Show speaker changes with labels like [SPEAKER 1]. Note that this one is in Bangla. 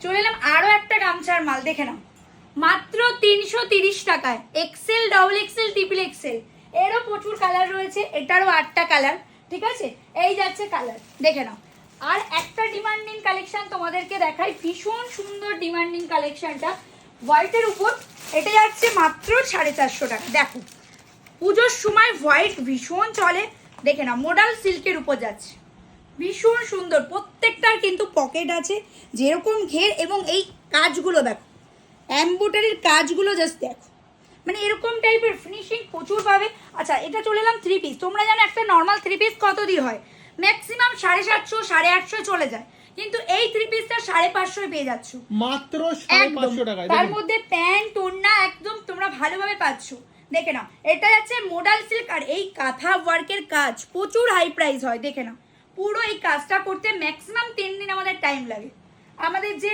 [SPEAKER 1] চলে এলাম আরো একটা গামছার মাল, দেখে নাও মাত্র 330 টাকায়। Excel, double excel, triple excel, এরও প্রচুর কালার রয়েছে, এটারও 8টা কালার, ঠিক আছে? এই যাচ্ছে কালার, দেখে নাও। আর একটা ডিমান্ডিং কালেকশন তোমাদেরকে দেখাই, ভীষণ সুন্দর ডিমান্ডিং কালেকশনটা হোয়াইটের উপর, এটা যাচ্ছে মাত্র 450 টাকা। দেখো পুজোর সময় হোয়াইট ভীষণ চলে, দেখে নাও মোডাল সিল্কের উপর যাচ্ছে, ভীষণ সুন্দর। প্রত্যেকটার কিন্তু পকেট আছে, যেরকম ঘের, এবং এই কাজগুলো দেখো, এমব্রয়ডারির কাজগুলো জাস্ট দেখো, মানে এরকম টাইপের ফিনিশিং প্রচুর পাবে। আচ্ছা, এটা চলে এলাম 3 পিস। তোমরা জানো একটা নর্মাল 3 পিস কত দিয়ে হয়? ম্যাক্সিমাম 750, 850 চলে যায়, কিন্তু এই 3 পিসটা 550 পেয়ে যাচ্ছ
[SPEAKER 2] মাত্র 550 টাকায়।
[SPEAKER 1] তার মধ্যে প্যান্ট ওড়না একদম তোমরা ভালোভাবে পাচ্ছ, দেখে নাও। এটা যাচ্ছে মোডাল সিল্ক, আর এই কাঁথা ওয়ার্কের কাজ প্রচুর হাই প্রাইস হয়, দেখে নাও। পুরো এই কাজটা করতে ম্যাক্সিমাম 10 দিন আমাদের টাইম লাগে। আমাদের যে